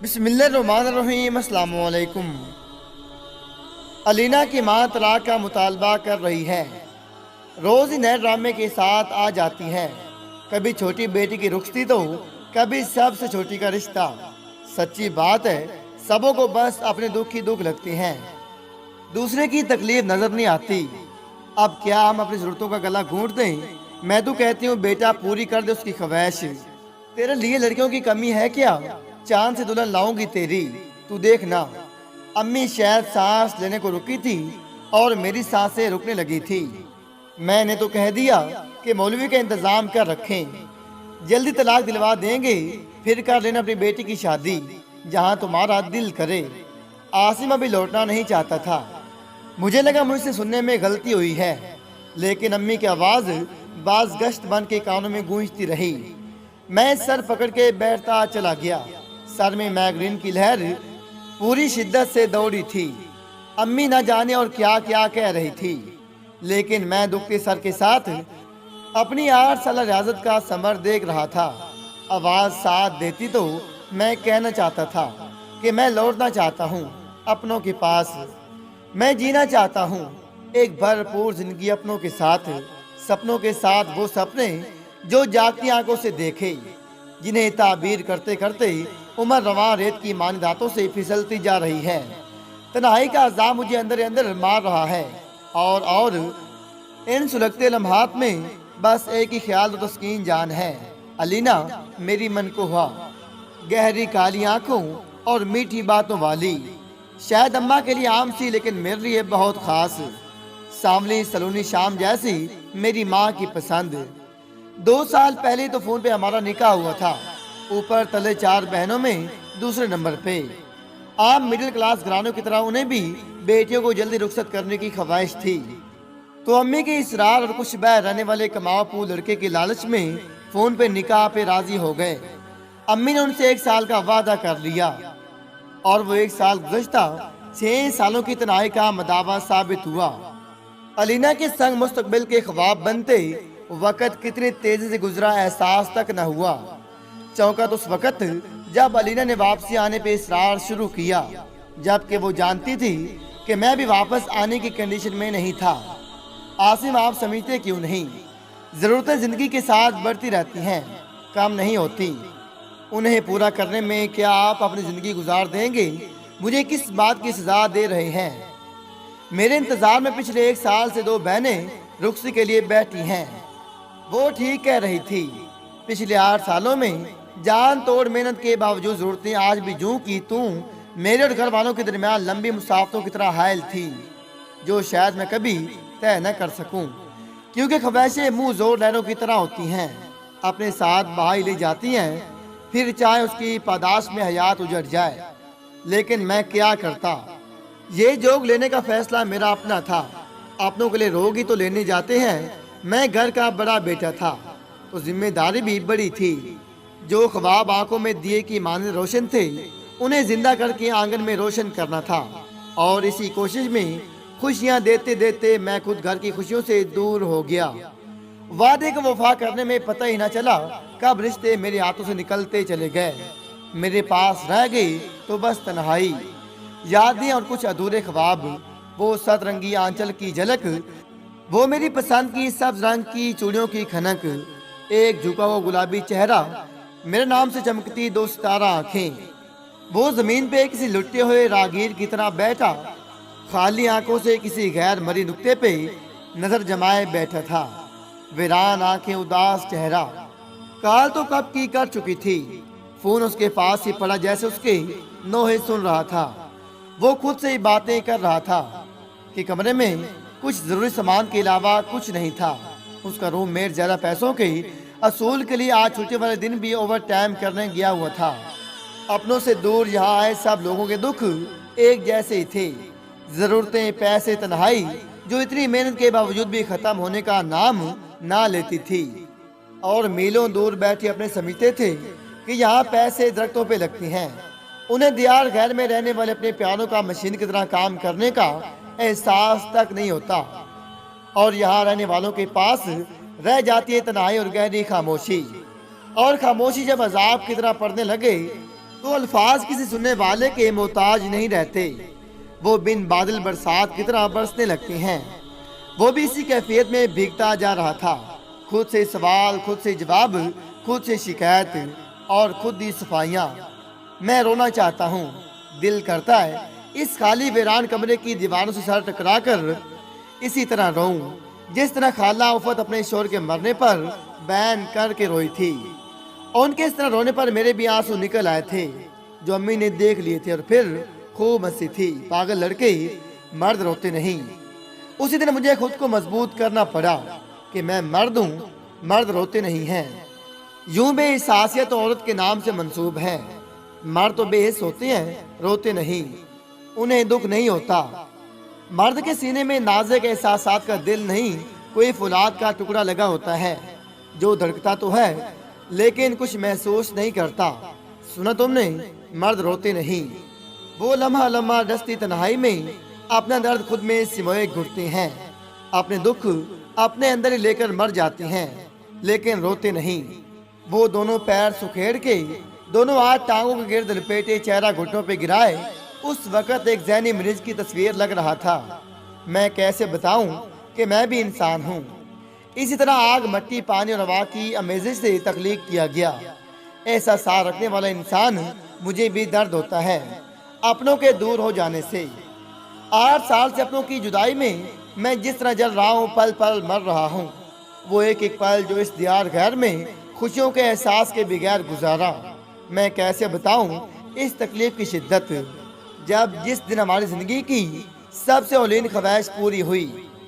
बिस्मिल्लाहिर्रहमानिर्रहीम। अस्सलाम वालेकुम। अलीना की माँ तलाक का मुतालबा कर रही है। रोज़ ही नए ड्रामे के साथ आ जाती हैं। कभी छोटी बेटी की रुखसती तो कभी सबसे छोटी का रिश्ता। सच्ची बात है, सबों को बस अपने दुख ही दुख लगती हैं, दूसरे की तकलीफ नजर नहीं आती। अब क्या हम अपनी जरूरतों का गला घूंट दें? मैं तो कहती हूँ बेटा, पूरी कर दे उसकी ख्वाहिश। तेरे लिए लड़कियों की कमी है क्या? चांद से दुल्हन लाऊंगी तेरी, तू देखना। अम्मी शायद सांस लेने को रुकी थी और मेरी सांसें रुकने लगी थी। मैंने तो कह दिया कि मौलवी का इंतजाम कर रखें, जल्दी तलाक दिलवा देंगे, फिर कर लेना अपनी बेटी की शादी जहां तुम्हारा दिल करे। आसिम अभी लौटना नहीं चाहता था। मुझे लगा मुझसे सुनने में गलती हुई है, लेकिन अम्मी की आवाज़ बाज गश्त बन के कानों में गूंजती रही। मैं सर पकड़ के बैठता चला गया। सर में माइग्रेन की लहर पूरी शिद्दत से दौड़ी थी। अम्मी न जाने और क्या क्या कह रही थी, लेकिन मैं दुखते सर के साथ अपनी 8 साल रियाजत का समर देख रहा था। आवाज़ साथ देती तो मैं कहना चाहता था कि मैं लौटना चाहता हूँ अपनों के पास। मैं जीना चाहता हूँ एक भरपूर जिंदगी अपनों के साथ, सपनों के साथ, वो सपने जो जागती आंखों से देखे, जिन्हें ताबीर करते करते उम्र रवा रेत की मानी दांतों से फिसलती जा रही है। तन्हाई का अज़ाब मुझे अंदर अंदर मार रहा है और इन सुलगते लम्हात में बस एक ही ख्याल तो तस्कीन जान है। अलीना मेरी मन को हुआ, गहरी काली आंखों और मीठी बातों वाली, शायद अम्मा के लिए आम सी लेकिन मेरे लिए बहुत खास। सांवली सलोनी शाम जैसी मेरी माँ की पसंद। 2 साल पहले तो फोन पे हमारा निकाह हुआ था, ऊपर तले 4 बहनों में दूसरे नंबर पे। आम मिडिल क्लास घरानों की तरह उन्हें भी बेटियों को जल्दी रुखसत करने की ख्वाहिश थी, तो अम्मी के इसरार और कुछ बह रहने वाले कमावपू लड़के के लालच में फोन पे निकाह पे राजी हो गए। अम्मी ने उनसे 1 साल का वादा कर लिया और वो 1 साल गुज़श्ता 6 सालों की तन्हाई का मदावा साबित हुआ। अलीना के संग मुस्तकबिल के ख्वाब बनते वक़्त कितनी तेजी से गुजरा एहसास तक न हुआ। चौंका तो उस वक़्त जब अलीना ने वापसी आने पे इसरार शुरू किया, जबकि वो जानती थी कि मैं भी वापस आने की कंडीशन में नहीं था। आसिम, आप समझते क्यों नहीं? ज़रूरतें ज़िंदगी के साथ बढ़ती रहती हैं, कम नहीं होती। उन्हें पूरा करने में क्या आप अपनी ज़िंदगी गुजार देंगे? मुझे किस बात की सज़ा दे रहे हैं? मेरे इंतज़ार में पिछले 1 साल से 2 बहनें रुखसी के लिए बैठी हैं। वो ठीक कह रही थी। पिछले 8 सालों में जान तोड़ मेहनत के बावजूद ज़रूरतें आज भी जूं की तूं मेरे और घर वालों के दरमियान लंबी मुसाफतों की तरह हायल थी, जो शायद मैं कभी तय न कर सकूं, क्योंकि ख्वाहिशें मुंह जोर लहरों की तरह होती हैं, अपने साथ बहाई ले जाती हैं, फिर चाहे उसकी पादाश में हयात उजड़ जाए। लेकिन मैं क्या करता? ये जोग लेने का फैसला मेरा अपना था। अपनों के लिए रोग ही तो लेने जाते हैं। मैं घर का बड़ा बेटा था तो जिम्मेदारी भी बड़ी थी। जो ख्वाब आंखों में दिए की माने रोशन थे, उन्हें जिंदा करके आंगन में रोशन करना था। और इसी कोशिश में खुशियां देते देते मैं खुद घर की खुशियों से दूर हो गया। वादे को वफा करने में पता ही न चला कब रिश्ते मेरे हाथों से निकलते चले गए। मेरे पास रह गई तो बस तन्हाई, यादें और कुछ अधूरे ख्वाब। वो सतरंगी आंचल की झलक, वो मेरी पसंद की सब्ज रंग की चूड़ियों की खनक, एक झुका हुआ गुलाबी चेहरा, मेरे नाम से चमकती 2 सितारा आंखें। वो जमीन पे किसी लुटे हुए रागीर की तरह बैठा, खाली आंखों से किसी गैर मरी नुक्ते पे नजर जमाए बैठा था। वीरान आंखें, उदास चेहरा। काल तो कब की कर चुकी थी। फोन उसके पास ही पड़ा जैसे उसके नोहे सुन रहा था। वो खुद से ही बातें कर रहा था कि कमरे में कुछ जरूरी सामान के अलावा कुछ नहीं था। उसका रूम मेट ज्यादा पैसों के असूल के लिए आज छुट्टी वाले दिन भी ओवर टाइम करने गया हुआ था। अपनों से दूर यहाँ आए सब लोगों के दुख एक जैसे ही थे। जरूरतें, पैसे, तन्हाई जो इतनी मेहनत के बावजूद भी खत्म होने का नाम ना लेती थी। और मीलों दूर बैठे अपने समझते थे कि यहाँ पैसे दरख्तों पे लगते हैं। उन्हें दियार गैर में रहने वाले अपने प्यारों का मशीन की तरह काम करने का एहसास तक नहीं होता। और यहाँ रहने वालों के पास रह जाती है तन्हाई और गहरी खामोशी। और खामोशी जब अजाब की तरह पड़ने लगे तो अल्फाज किसी सुनने वाले के मोहताज नहीं रहते। वो बिन बादल बरसात की तरह बरसने लगते हैं। वो भी इसी कैफियत में भीगता जा रहा था। खुद से सवाल, खुद से जवाब, खुद से शिकायत और खुद ही सफाइयाँ। मैं रोना चाहता हूँ। दिल करता है इस खाली वीरान कमरे की दीवारों से सर टकरा कर इसी तरह रोऊं जिस तरह खाला उफत अपने शोर के मरने पर बैन करके रोई थी। और उनके इस तरह रोने पर मेरे भी आंसू निकल आए थे, जो अम्मी ने देख लिए थे और फिर खूब हंसी थी। पागल लड़के, मर्द रोते नहीं। उसी दिन मुझे खुद को मजबूत करना पड़ा कि मैं मर्द हूँ, मर्द रोते नहीं हैं। यूं बेहिसासियत औरत के नाम से मंसूब है। मर्द तो बेहिस होते हैं, रोते नहीं, उन्हें दुख नहीं होता। मर्द के सीने में नाजुक एहसासात का दिल नहीं, कोई फुलाद का टुकड़ा लगा होता है जो धड़कता तो है लेकिन कुछ महसूस नहीं करता। सुना तुमने, मर्द रोते नहीं। वो लम्हा लम्हा दस्ती तन्हाई में अपना दर्द खुद में सिमोए घुटते हैं, अपने दुख अपने अंदर ही लेकर मर जाते हैं, लेकिन रोते नहीं। वो दोनों पैर सुखेड़ के दोनों हाथ टांगों के गिर्द लपेटे चेहरा घुटनों पे गिराए उस वक़्त एक ज़हनी मरीज की तस्वीर लग रहा था। मैं कैसे बताऊं कि मैं भी इंसान हूं। इसी तरह आग, मट्टी, पानी और हवा की अमेज़िश से तख्लीक किया गया। ऐसा सार रखने वाला इंसान मुझे भी दर्द होता है अपनों के दूर हो जाने से। 8 साल से अपनों की जुदाई में मैं जिस तरह जल रहा हूँ, पल पल मर रहा हूँ। वो एक एक पल जो इस दियार घर में खुशियों के एहसास के बगैर गुजारा। मैं कैसे बताऊं इस तकलीफ की शिद्दत। जब जिस दिन हमारी ज़िंदगी की सबसे औलीन ख्वाहिश पूरी हुई,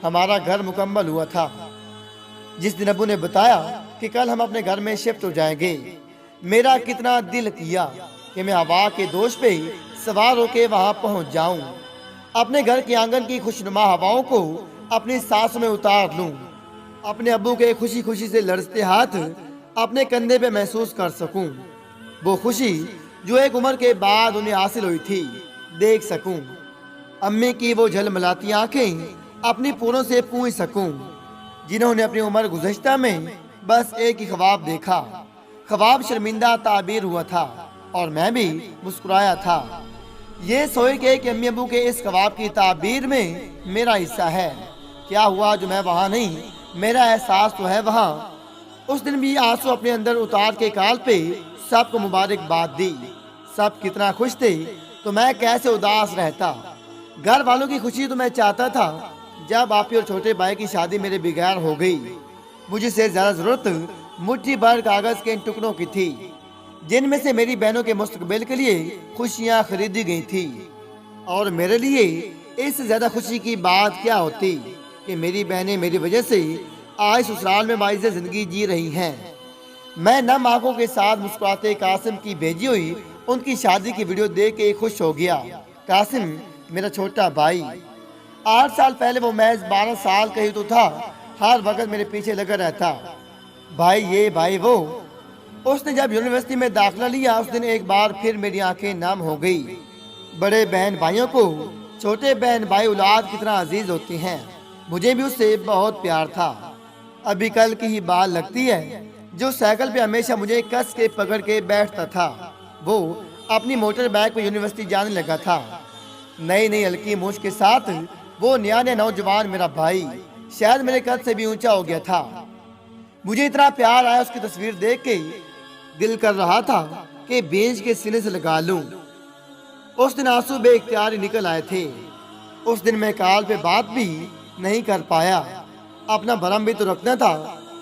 हमारा घर मुकम्मल हुआ था। जिस दिन अबू ने बताया कि कल हम अपने घर में शिफ्ट हो जाएंगे, मेरा कितना दिल किया कि मैं हवा के दोष पे सवार होकर वहाँ पहुँच जाऊँ, अपने घर के आंगन की खुशनुमा हवाओं को अपनी सांसों में उतार लूँ, अपने अब्बू के खुशी खुशी से लड़ते हाथ अपने कंधे पे महसूस कर सकूँ। वो खुशी जो एक उम्र के बाद उन्हें हासिल हुई थी, देख सकूं। अम्मी की वो झलमलाती आंखें अपनी पूरों से पूछ सकूं, जिन्होंने अपनी उम्र गुज़श्ता में बस एक ही ख्वाब देखा। ख्वाब शर्मिंदा ताबीर हुआ था और मैं भी मुस्कुराया था, ये सोच के कि अम्मी अबू के इस ख्वाब की ताबीर में मेरा हिस्सा है। क्या हुआ जो मैं वहाँ नहीं, मेरा एहसास तो है वहाँ। उस दिन भी आंसू अपने अंदर उतार के काल पे सबको मुबारकबाद दी। सब कितना खुश थे तो मैं कैसे उदास रहता। घर वालों की खुशी तो मैं चाहता था। जब आपी और छोटे भाई की शादी मेरे बगैर हो गई, मुझे से ज़्यादा ज़रूरत मुट्ठी भर कागज़ के इन टुकड़ों की थी, जिनमें से मेरी बहनों के मुस्तकबिल के लिए खुशियाँ खरीदी गई थी। और मेरे लिए इससे ज़्यादा खुशी की बात क्या होती कि मेरी बहनें मेरी वजह से आज ससुराल में बाइज़ ज़िंदगी जी रही हैं। मैं नम आंखों के साथ मुस्कुराते कासिम की भेजी हुई उनकी शादी की वीडियो देख के खुश हो गया। कासिम मेरा छोटा भाई, 8 साल पहले वो महज 12 साल का ही तो था। हर वक्त मेरे पीछे लगा रहता, भाई ये भाई वो। उसने जब यूनिवर्सिटी में दाखिला लिया, उस दिन एक बार फिर मेरी आंखें नम हो गई। बड़े बहन भाइयों को छोटे बहन भाई औलाद की तरह अजीज होती हैं। मुझे भी उससे बहुत प्यार था। अभी कल की ही बात लगती है, जो साइकिल पे हमेशा मुझे कस के पकड़ के बैठता था, वो अपनी मोटर बाइक पे यूनिवर्सिटी जाने लगा था। नई नई हल्की मूछ के साथ वो नया नौजवान मेरा भाई शायद मेरे कद से भी ऊंचा हो गया था। मुझे इतना प्यार आया उसकी तस्वीर देख के, दिल कर रहा था कि बेंच के सीने से लगा लूं। उस दिन आंसू बेइख्तियार निकल आए थे। उस दिन मैं कॉल पे बात भी नहीं कर पाया। अपना भरम भी तो रखना था,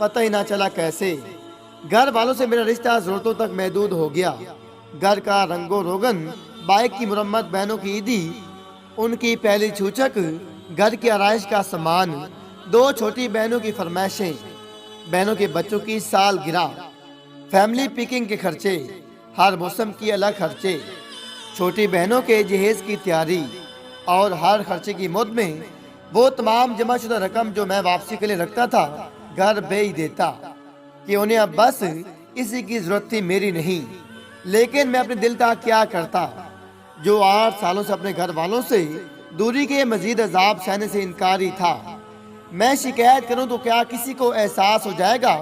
पता ही ना चला कैसे। घर वालों से मेरा रिश्ता जरूरतों तक महदूद हो गया। घर का रंगो रोगन, बाइक की मुरम्मत, बहनों की ईदी, उनकी पहली छूछक, घर की आराइश का सामान, 2 छोटी बहनों की फरमाइशें, बहनों के बच्चों की सालगिरह, फैमिली पिकिंग के खर्चे, हर मौसम की अलग खर्चे, छोटी बहनों के जहेज की तैयारी, और हर खर्चे की मद में वो तमाम जमाशुदा रकम जो मैं वापसी के लिए रखता था, घर भेज देता कि उन्हें अब बस इसी की जरूरत थी, मेरी नहीं। लेकिन मैं अपने दिल का क्या करता, जो 8 सालों से अपने घर वालों से दूरी के मजीद अजाब सहने से इनकारी था। मैं शिकायत करूं तो क्या किसी को एहसास हो जाएगा,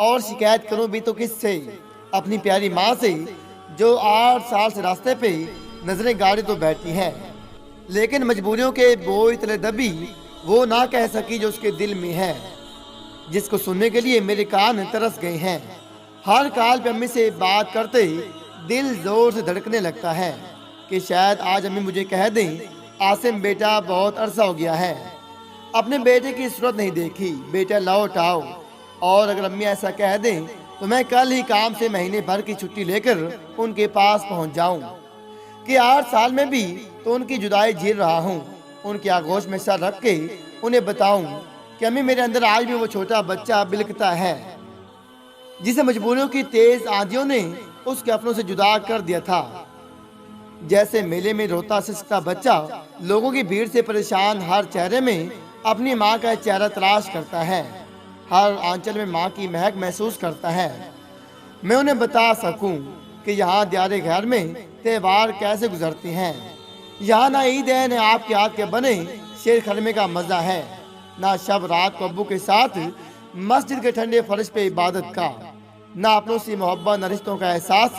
और शिकायत करूं भी तो किससे? अपनी प्यारी माँ से, जो 8 साल से रास्ते पे नजरें गाड़ी तो बैठी हैं, लेकिन मजबूरियों के बोझ तले दबी वो ना कह सकी जो उसके दिल में है, जिसको सुनने के लिए मेरे कान तरस गए हैं। हर काल पे अम्मी से बात करते दिल जोर से धड़कने लगता है कि शायद आज अम्मी मुझे कह दें, आसिम बेटा बहुत अरसा हो गया है, अपने बेटे की सूरत नहीं देखी, बेटा लौट आओ। और अगर अम्मी ऐसा कह दें तो मैं कल ही काम से महीने भर की छुट्टी लेकर उनके पास पहुंच जाऊं कि 8 साल में भी तो उनकी जुदाई झेल रहा हूं। उनकी आगोश में सर रख के उन्हें बताऊं कि अम्मी मेरे अंदर आज भी वो छोटा बच्चा बिलखता है जिसे मजबूरियों की तेज आंधियों ने उसके अपनों से जुदा कर दिया था। जैसे मेले में रोता सिसकता बच्चा लोगों की भीड़ से परेशान हर चेहरे में अपनी माँ का चेहरा तलाश करता है, हर आंचल में माँ की महक महसूस करता है, मैं उन्हें बता सकूं कि यहाँ दियारे घर में त्यौहार कैसे गुजरते हैं। यहाँ ना ईद है न आपके हाथ के बने शेर खरमे का मजा है, ना शब रात को अब्बू के साथ मस्जिद के ठंडे फर्श पे इबादत का, ना अपनों से मोहब्बत न रिश्तों का एहसास।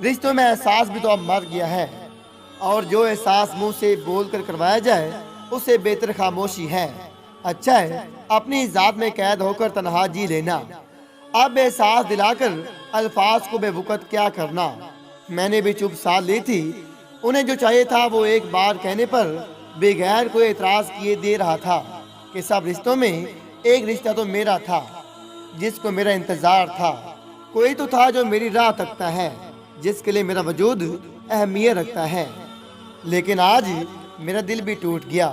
रिश्तों में एहसास भी तो अब मर गया है, और जो एहसास मुंह से बोल कर करवाया जाए उसे बेहतर खामोशी है। अच्छा है अपनी जात में कैद होकर तन्हा जी लेना, अब एहसास दिलाकर अल्फाज को बेवकूफ़ क्या करना। मैंने भी चुप साथ ली थी, उन्हें जो चाहिए था वो एक बार कहने पर बगैर कोई एतराज़ किए दे रहा था कि सब रिश्तों में एक रिश्ता तो मेरा था जिसको मेरा इंतज़ार था, कोई तो था जो मेरी राह तकता है, जिसके लिए मेरा वजूद अहमियत रखता है। लेकिन आज मेरा दिल भी टूट गया।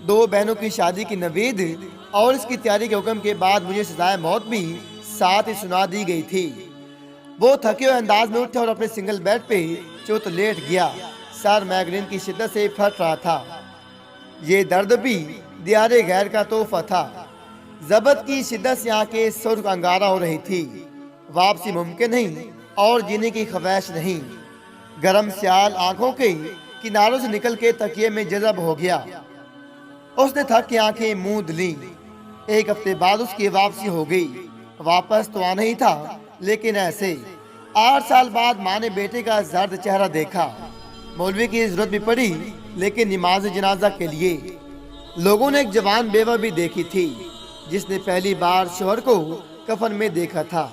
2 बहनों की शादी की नवीद और इसकी तैयारी के हुक्म के बाद मुझे सजाए मौत भी साथ ही सुना दी गई थी। वो थके हुए अंदाज में उठा और अपने सिंगल बेड पे चुत लेट गया। सर माइग्रेन की शिद्दत से फट रहा था। ये दर्द भी दियारे गैर का तोहफा था। जबत की शिद्दत से आंखें सुर्ख अंगारा हो रही थी। वापसी मुमकिन नहीं और जीने की ख्वाहिश नहीं। गरम स्याल आंखों के किनारों से निकल के तकिए में जज़ब हो गया। उसने थक के आंखें मूंद ली। 1 हफ्ते बाद उसकी वापसी हो गई। वापस तो आना ही था, लेकिन ऐसे 8 साल बाद माँ ने बेटे का जर्द चेहरा देखा। मौलवी की जरूरत भी पड़ी, लेकिन नमाज जनाजा के लिए। लोगों ने एक जवान बेवा भी देखी थी जिसने पहली बार शोहर को कफन में देखा था।